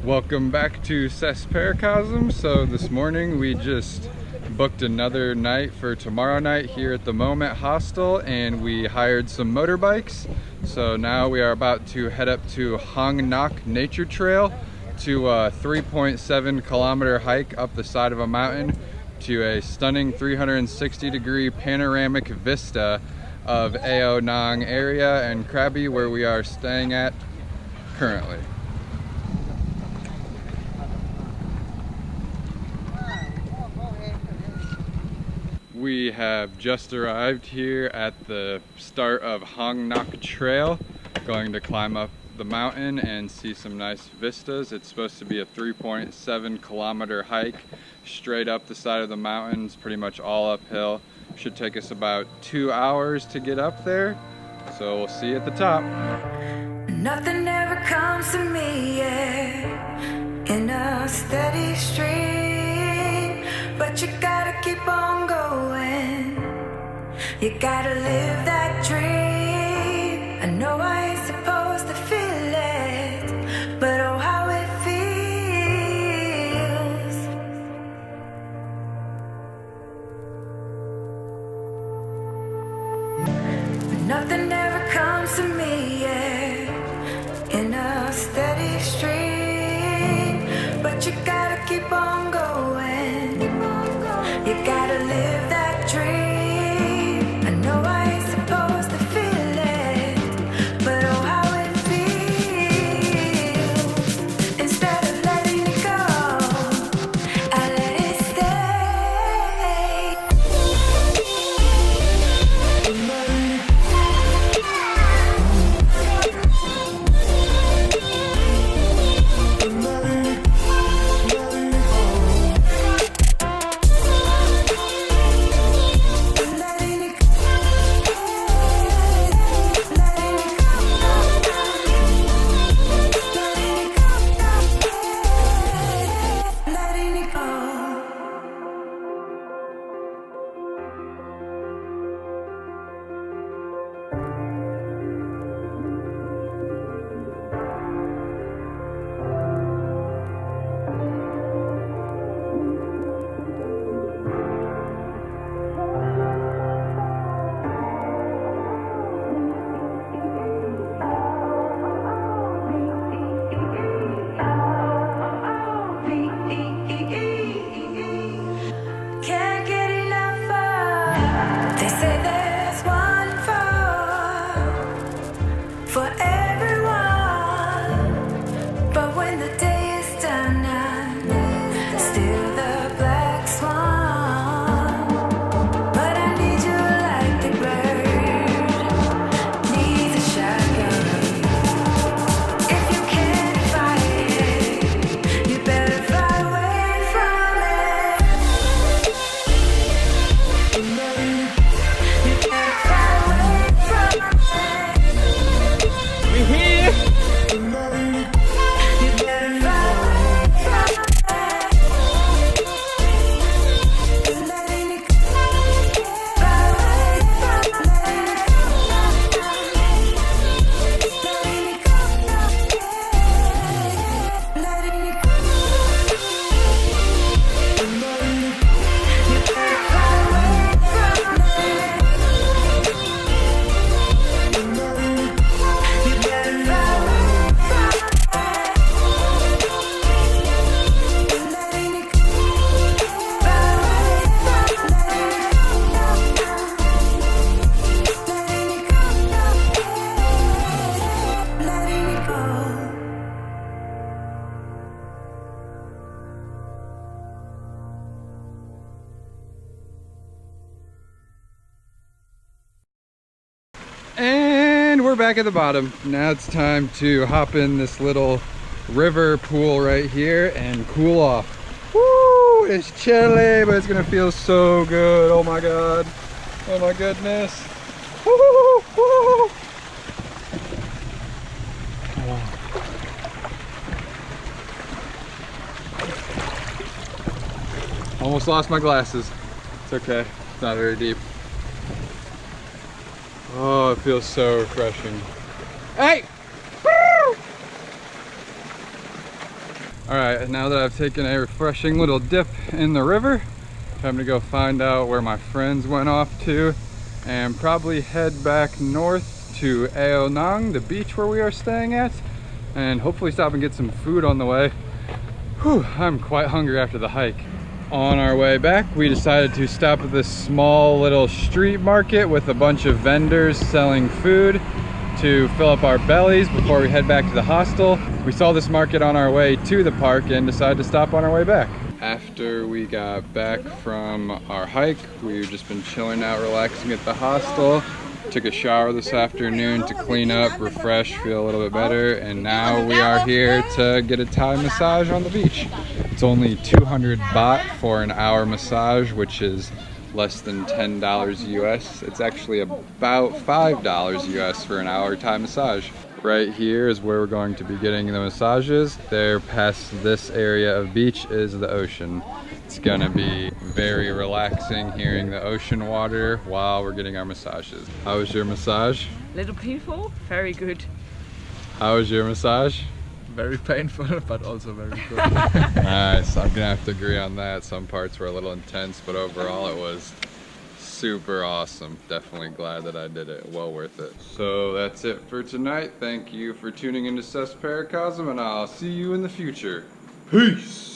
Welcome back to Paracosm. So this morning we just booked another night for tomorrow night here at the Moment Hostel, and we hired some motorbikes. So now we are about to head up to Hang Nak Nature Trail to a 3.7 kilometer hike up the side of a mountain to a stunning 360-degree panoramic vista of Ao Nang area and Krabi, where we are staying at currently. We have just arrived here at the start of Hang Nak Trail, going to climb up the mountain and see some nice vistas. It's supposed to be a 3.7 kilometer hike straight up the side of the mountains, pretty much all uphill. Should take us about 2 hours to get up there, so we'll see you at the top. Nothing ever comes to me, yeah, in a steady stream, but you gotta keep on going. You gotta live that dream. I know I ain't supposed to feel it, but oh how it feels. Nothing ever comes to me, yeah, in a steady stream, but you gotta keep on going. You gotta live that dream. I know I ain't supposed to feel it, but oh how it feels. Instead of letting it go, I let it stay. Can't get enough of. They say there's one for everyone, but when the day is done, I'm still the black swan. But I need you like the bird needs a shotgun. If you can't fight it, you better fly away from it. You better fly away from it. We here! You better fly away from it. Letting it go. Fly away from it. Letting it go. Letting it go. You better fly away from it. You better fly away from it. Letting it go. Fly away from it. Letting it go. Letting it go. And we're back at the bottom. Now it's time to hop in this little river pool right here and cool off. Woo! It's chilly, but it's gonna feel so good. Oh my god. Oh my goodness. Woo! Woo! Almost lost my glasses. It's okay. It's not very deep. Oh, it feels so refreshing. Hey! Woo! All right, now that I've taken a refreshing little dip in the river, time to go find out where my friends went off to and probably head back north to Ao Nang, the beach where we are staying at, and hopefully stop and get some food on the way. Whew, I'm quite hungry after the hike. On our way back, we decided to stop at this small little street market with a bunch of vendors selling food to fill up our bellies before we head back to the hostel. We saw this market on our way to the park and decided to stop on our way back. After we got back from our hike, we've just been chilling out, relaxing at the hostel. Took a shower this afternoon to clean up, refresh, feel a little bit better, and now we are here to get a Thai massage on the beach. It's only 200 baht for an hour massage, which is less than $10 US. It's actually about $5 US for an hour Thai massage. Right here is where we're going to be getting the massages. There past this area of beach is the ocean. It's gonna be very relaxing hearing the ocean water while we're getting our massages. How was your massage? Little painful, very good. How was your massage? Very painful, but also very good. Nice, I'm gonna have to agree on that. Some parts were a little intense, but overall it was super awesome. Definitely glad that I did it, well worth it. So that's it for tonight. Thank you for tuning into Paracosm, and I'll see you in the future. Peace!